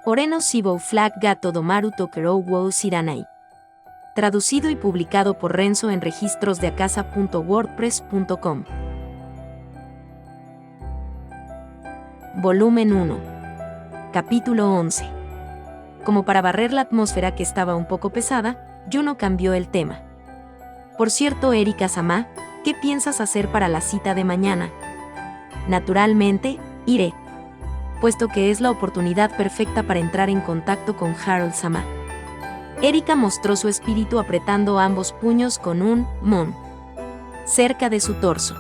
Oreno Sibou Flag Gato Domaru Tokerou Wou Siranai. Traducido y publicado por Renzo en registrosdeacasa.wordpress.com. Volumen 1. Capítulo 11. Como para barrer la atmósfera que estaba un poco pesada, Juno cambió el tema. Por cierto, Erika-sama, ¿qué piensas hacer para la cita de mañana? Naturalmente, iré, puesto que es la oportunidad perfecta para entrar en contacto con Harold-sama. Erika mostró su espíritu apretando ambos puños con un mon cerca de su torso.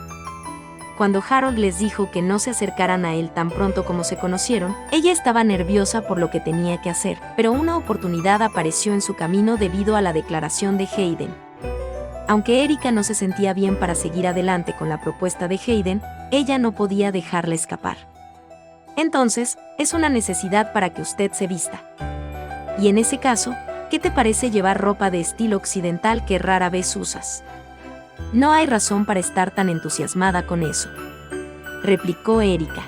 Cuando Harold les dijo que no se acercaran a él tan pronto como se conocieron, ella estaba nerviosa por lo que tenía que hacer, pero una oportunidad apareció en su camino debido a la declaración de Hayden. Aunque Erika no se sentía bien para seguir adelante con la propuesta de Hayden, ella no podía dejarla escapar. Entonces, es una necesidad para que usted se vista. Y en ese caso, ¿qué te parece llevar ropa de estilo occidental que rara vez usas? No hay razón para estar tan entusiasmada con eso, replicó Erika.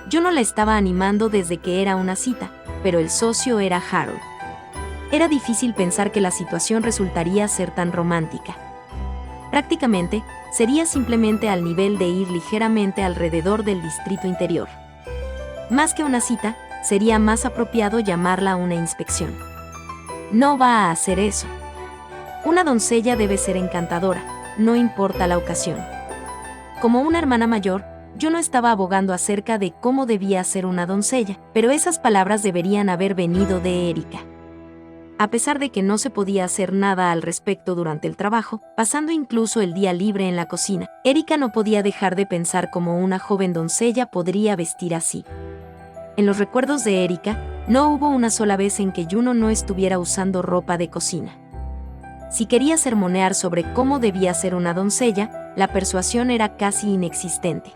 Yo no la estaba animando desde que era una cita, pero el socio era Harold. Era difícil pensar que la situación resultaría ser tan romántica. Prácticamente, sería simplemente al nivel de ir ligeramente alrededor del distrito interior. Más que una cita, sería más apropiado llamarla una inspección. No va a hacer eso. Una doncella debe ser encantadora, no importa la ocasión. Como una hermana mayor, yo no estaba abogando acerca de cómo debía ser una doncella, pero esas palabras deberían haber venido de Erika. A pesar de que no se podía hacer nada al respecto durante el trabajo, pasando incluso el día libre en la cocina, Erika no podía dejar de pensar cómo una joven doncella podría vestir así. En los recuerdos de Erika, no hubo una sola vez en que Juno no estuviera usando ropa de cocina. Si quería sermonear sobre cómo debía ser una doncella, la persuasión era casi inexistente.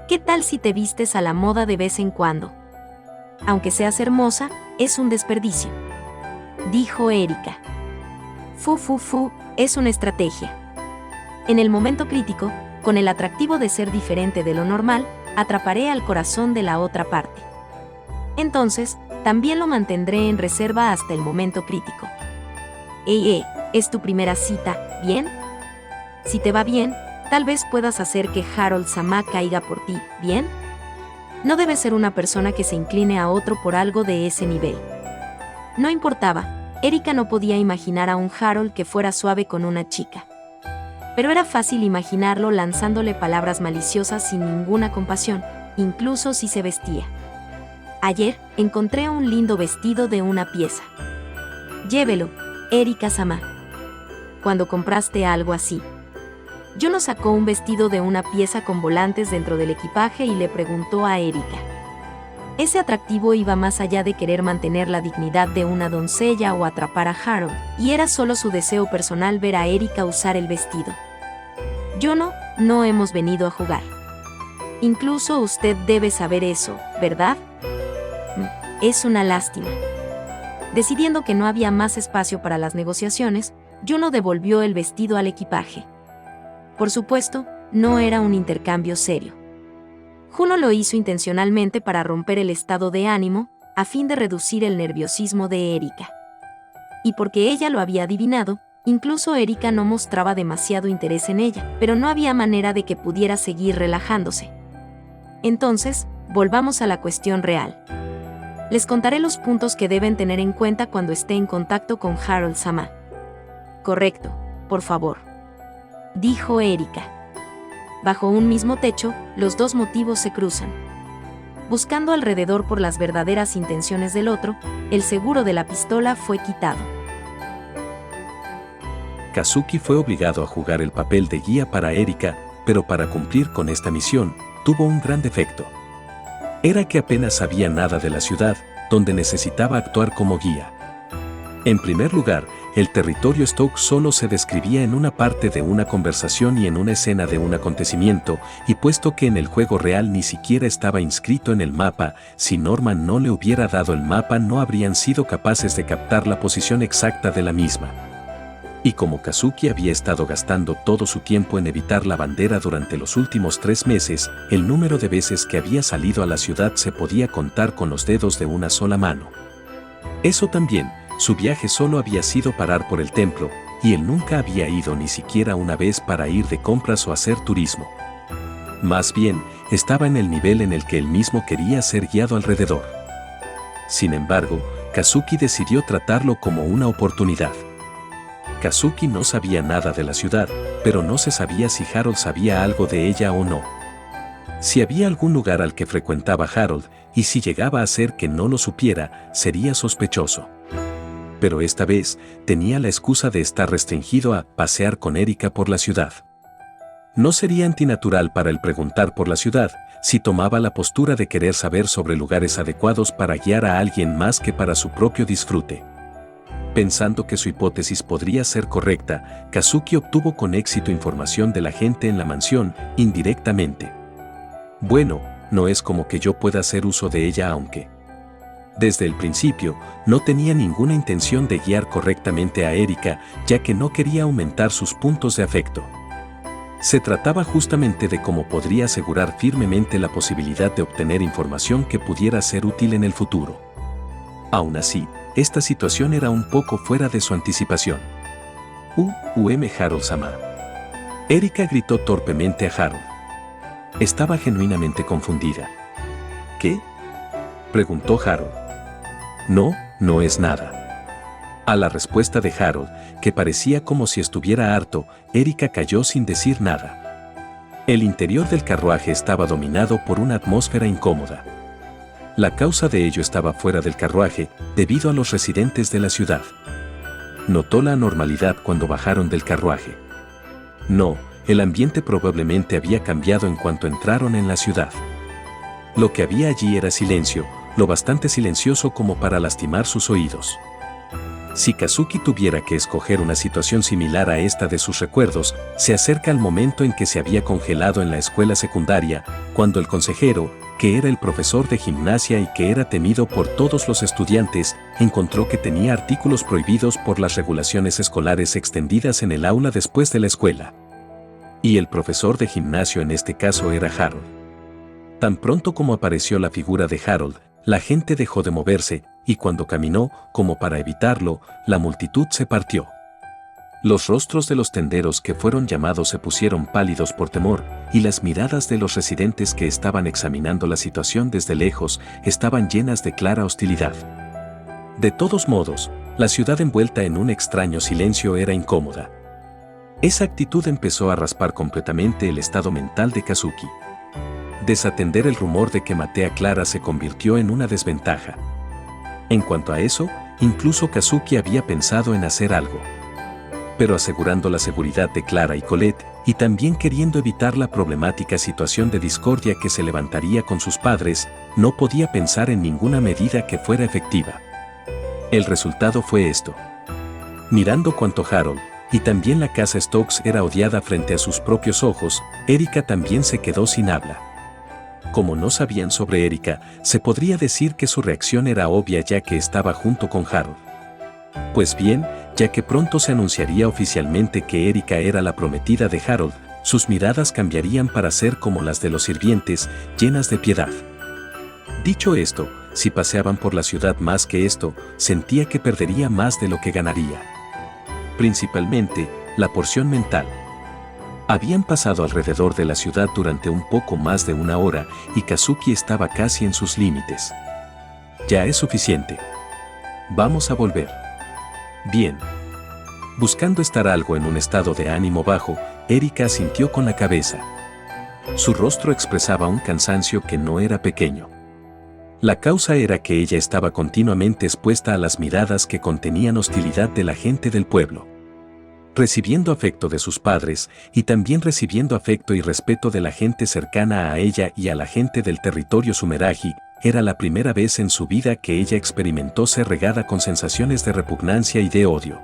¿Qué tal si te vistes a la moda de vez en cuando? Aunque seas hermosa, es un desperdicio, dijo Erika. Es una estrategia. En el momento crítico, con el atractivo de ser diferente de lo normal, atraparé al corazón de la otra parte. Entonces, también lo mantendré en reserva hasta el momento crítico. ¿Es tu primera cita, bien? Si te va bien, tal vez puedas hacer que Harold-sama caiga por ti, ¿bien? No debes ser una persona que se incline a otro por algo de ese nivel. No importaba, Erika no podía imaginar a un Harold que fuera suave con una chica. Pero era fácil imaginarlo lanzándole palabras maliciosas sin ninguna compasión, incluso si se vestía. Ayer, encontré un lindo vestido de una pieza. Llévelo, Erika-sama. Cuando compraste algo así. Juno sacó un vestido de una pieza con volantes dentro del equipaje y le preguntó a Erika. Ese atractivo iba más allá de querer mantener la dignidad de una doncella o atrapar a Harold, y era solo su deseo personal ver a Erika usar el vestido. Juno, no hemos venido a jugar. Incluso usted debe saber eso, ¿verdad? Es una lástima. Decidiendo que no había más espacio para las negociaciones, Juno devolvió el vestido al equipaje. Por supuesto, no era un intercambio serio. Juno lo hizo intencionalmente para romper el estado de ánimo, a fin de reducir el nerviosismo de Erika. Y porque ella lo había adivinado, incluso Erika no mostraba demasiado interés en ella, pero no había manera de que pudiera seguir relajándose. Entonces, volvamos a la cuestión real. Les contaré los puntos que deben tener en cuenta cuando esté en contacto con Harold-sama. Correcto, por favor, dijo Erika. Bajo un mismo techo, los dos motivos se cruzan. Buscando alrededor por las verdaderas intenciones del otro, el seguro de la pistola fue quitado. Kazuki fue obligado a jugar el papel de guía para Erika, pero para cumplir con esta misión, tuvo un gran defecto. Era que apenas sabía nada de la ciudad, donde necesitaba actuar como guía. En primer lugar, el territorio Stoke solo se describía en una parte de una conversación y en una escena de un acontecimiento, y puesto que en el juego real ni siquiera estaba inscrito en el mapa, si Norman no le hubiera dado el mapa no habrían sido capaces de captar la posición exacta de la misma. Y como Kazuki había estado gastando todo su tiempo en evitar la bandera durante los últimos 3 meses, el número de veces que había salido a la ciudad se podía contar con los dedos de una sola mano. Eso también, su viaje solo había sido parar por el templo, y él nunca había ido ni siquiera una vez para ir de compras o hacer turismo. Más bien, estaba en el nivel en el que él mismo quería ser guiado alrededor. Sin embargo, Kazuki decidió tratarlo como una oportunidad. Kazuki no sabía nada de la ciudad, pero no se sabía si Harold sabía algo de ella o no. Si había algún lugar al que frecuentaba Harold, y si llegaba a ser que no lo supiera, sería sospechoso. Pero esta vez, tenía la excusa de estar restringido a pasear con Erika por la ciudad. No sería antinatural para él preguntar por la ciudad, si tomaba la postura de querer saber sobre lugares adecuados para guiar a alguien más que para su propio disfrute. Pensando que su hipótesis podría ser correcta, Kazuki obtuvo con éxito información de la gente en la mansión, indirectamente. Bueno, no es como que yo pueda hacer uso de ella aunque. Desde el principio, no tenía ninguna intención de guiar correctamente a Erika, ya que no quería aumentar sus puntos de afecto. Se trataba justamente de cómo podría asegurar firmemente la posibilidad de obtener información que pudiera ser útil en el futuro. Aún así, esta situación era un poco fuera de su anticipación. Harold-sama. Erika gritó torpemente a Harold. Estaba genuinamente confundida. ¿Qué?, preguntó Harold. No, no es nada. A la respuesta de Harold, que parecía como si estuviera harto, Erika cayó sin decir nada. El interior del carruaje estaba dominado por una atmósfera incómoda. La causa de ello estaba fuera del carruaje, debido a los residentes de la ciudad. Notó la anormalidad cuando bajaron del carruaje. No, el ambiente probablemente había cambiado en cuanto entraron en la ciudad. Lo que había allí era silencio, lo bastante silencioso como para lastimar sus oídos. Si Kazuki tuviera que escoger una situación similar a esta de sus recuerdos, se acerca al momento en que se había congelado en la escuela secundaria, cuando el consejero, que era el profesor de gimnasia y que era temido por todos los estudiantes, encontró que tenía artículos prohibidos por las regulaciones escolares extendidas en el aula después de la escuela. Y el profesor de gimnasio en este caso era Harold. Tan pronto como apareció la figura de Harold, la gente dejó de moverse, y cuando caminó, como para evitarlo, la multitud se partió. Los rostros de los tenderos que fueron llamados se pusieron pálidos por temor, y las miradas de los residentes que estaban examinando la situación desde lejos estaban llenas de clara hostilidad. De todos modos, la ciudad envuelta en un extraño silencio era incómoda. Esa actitud empezó a raspar completamente el estado mental de Kazuki. Desatender el rumor de que maté a Clara se convirtió en una desventaja. En cuanto a eso, incluso Kazuki había pensado en hacer algo. Pero asegurando la seguridad de Clara y Colette, y también queriendo evitar la problemática situación de discordia que se levantaría con sus padres, no podía pensar en ninguna medida que fuera efectiva. El resultado fue esto. Mirando cuanto Harold, y también la casa Stokes era odiada frente a sus propios ojos, Erika también se quedó sin habla. Como no sabían sobre Erika, se podría decir que su reacción era obvia ya que estaba junto con Harold. Pues bien, ya que pronto se anunciaría oficialmente que Erika era la prometida de Harold, sus miradas cambiarían para ser como las de los sirvientes, llenas de piedad. Dicho esto, si paseaban por la ciudad más que esto, sentía que perdería más de lo que ganaría. Principalmente, la porción mental. Habían pasado alrededor de la ciudad durante un poco más de una hora y Kazuki estaba casi en sus límites. Ya es suficiente. Vamos a volver. Bien. Buscando estar algo en un estado de ánimo bajo, Erika asintió con la cabeza. Su rostro expresaba un cansancio que no era pequeño. La causa era que ella estaba continuamente expuesta a las miradas que contenían hostilidad de la gente del pueblo. Recibiendo afecto de sus padres y también recibiendo afecto y respeto de la gente cercana a ella y a la gente del territorio Sumeragi, era la primera vez en su vida que ella experimentó ser regada con sensaciones de repugnancia y de odio.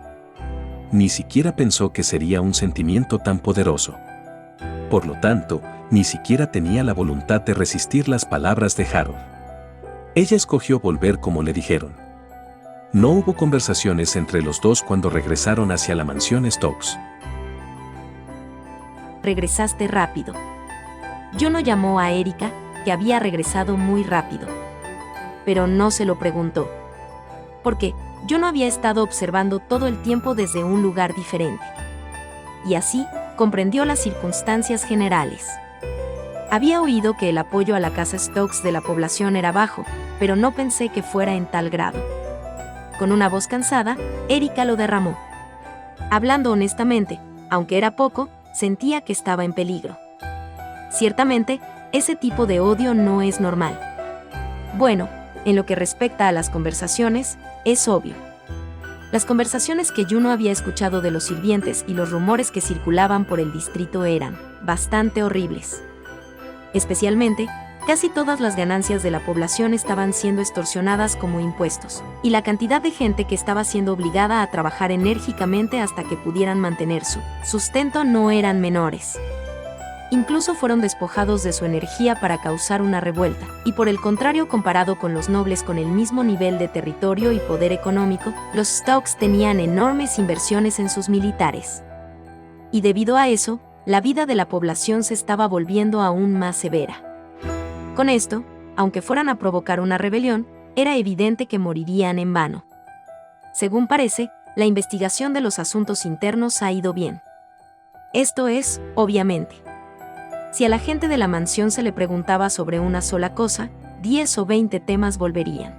Ni siquiera pensó que sería un sentimiento tan poderoso. Por lo tanto, ni siquiera tenía la voluntad de resistir las palabras de Harold. Ella escogió volver como le dijeron. No hubo conversaciones entre los dos cuando regresaron hacia la mansión Stokes. Regresaste rápido. Juno llamó a Erika, que había regresado muy rápido. Pero no se lo preguntó. Porque Juno había estado observando todo el tiempo desde un lugar diferente. Y así, comprendió las circunstancias generales. Había oído que el apoyo a la casa Stokes de la población era bajo, pero no pensé que fuera en tal grado. Con una voz cansada, Erika lo derramó. Hablando honestamente, aunque era poco, sentía que estaba en peligro. Ciertamente, ese tipo de odio no es normal. Bueno, en lo que respecta a las conversaciones, es obvio. Las conversaciones que Juno había escuchado de los sirvientes y los rumores que circulaban por el distrito eran bastante horribles. Especialmente, casi todas las ganancias de la población estaban siendo extorsionadas como impuestos, y la cantidad de gente que estaba siendo obligada a trabajar enérgicamente hasta que pudieran mantener su sustento no eran menores. Incluso fueron despojados de su energía para causar una revuelta, y por el contrario, comparado con los nobles con el mismo nivel de territorio y poder económico, los Stokes tenían enormes inversiones en sus militares. Y debido a eso, la vida de la población se estaba volviendo aún más severa. Con esto, aunque fueran a provocar una rebelión, era evidente que morirían en vano. Según parece, la investigación de los asuntos internos ha ido bien. Esto es, obviamente. Si a la gente de la mansión se le preguntaba sobre una sola cosa, 10 o 20 temas volverían.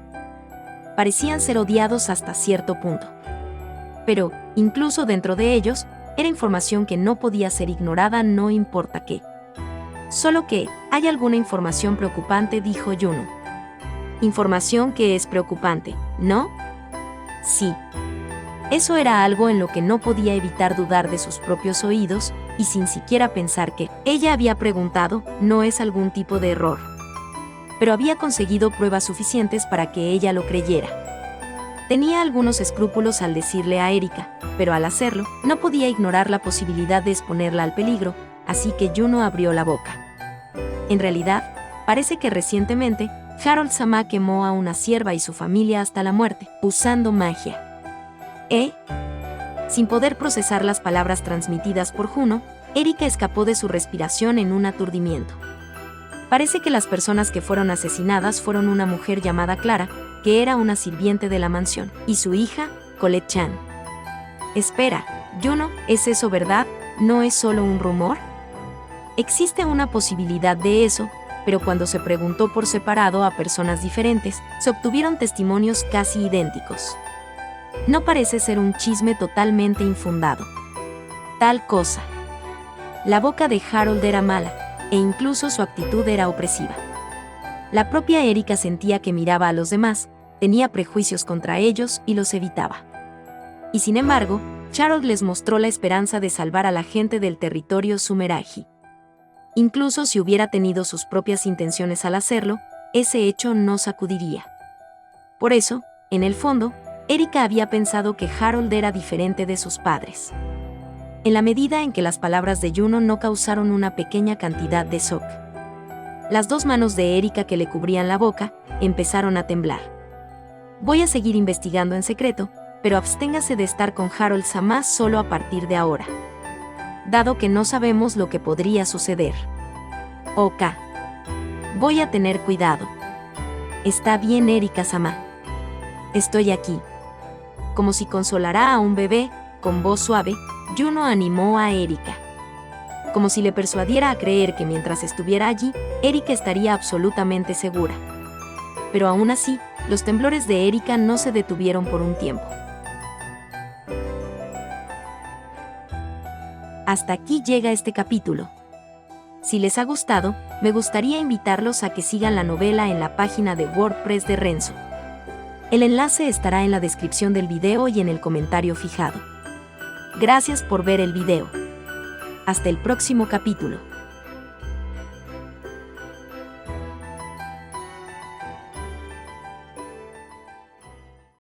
Parecían ser odiados hasta cierto punto. Pero, incluso dentro de ellos, era información que no podía ser ignorada, no importa qué. Solo que, hay alguna información preocupante, dijo Juno. Información que es preocupante, ¿no? Sí. Eso era algo en lo que no podía evitar dudar de sus propios oídos, y sin siquiera pensar que ella había preguntado, no es algún tipo de error. Pero había conseguido pruebas suficientes para que ella lo creyera. Tenía algunos escrúpulos al decirle a Erika, pero al hacerlo, no podía ignorar la posibilidad de exponerla al peligro, así que Juno abrió la boca. En realidad, parece que recientemente, Harold Sama quemó a una sierva y su familia hasta la muerte, usando magia. Sin poder procesar las palabras transmitidas por Juno, Erika escapó de su respiración en un aturdimiento. Parece que las personas que fueron asesinadas fueron una mujer llamada Clara, que era una sirviente de la mansión, y su hija, Colette Chan. Espera, Juno, ¿es eso verdad? ¿No es solo un rumor? Existe una posibilidad de eso, pero cuando se preguntó por separado a personas diferentes, se obtuvieron testimonios casi idénticos. No parece ser un chisme totalmente infundado. Tal cosa. La boca de Harold era mala, e incluso su actitud era opresiva. La propia Erika sentía que miraba a los demás, tenía prejuicios contra ellos y los evitaba. Y sin embargo, Harold les mostró la esperanza de salvar a la gente del territorio Sumeragi. Incluso si hubiera tenido sus propias intenciones al hacerlo, ese hecho no sacudiría. Por eso, en el fondo, Erika había pensado que Harold era diferente de sus padres. En la medida en que las palabras de Juno no causaron una pequeña cantidad de shock. Las dos manos de Erika que le cubrían la boca empezaron a temblar. Voy a seguir investigando en secreto, pero absténgase de estar con Harold Sama solo a partir de ahora. Dado que no sabemos lo que podría suceder. Ok. Voy a tener cuidado. Está bien, Erika Sama. Estoy aquí. Como si consolara a un bebé, con voz suave, Juno animó a Erika. Como si le persuadiera a creer que mientras estuviera allí, Erika estaría absolutamente segura. Pero aún así, los temblores de Erika no se detuvieron por un tiempo. Hasta aquí llega este capítulo. Si les ha gustado, me gustaría invitarlos a que sigan la novela en la página de WordPress de Renzo. El enlace estará en la descripción del video y en el comentario fijado. Gracias por ver el video. Hasta el próximo capítulo.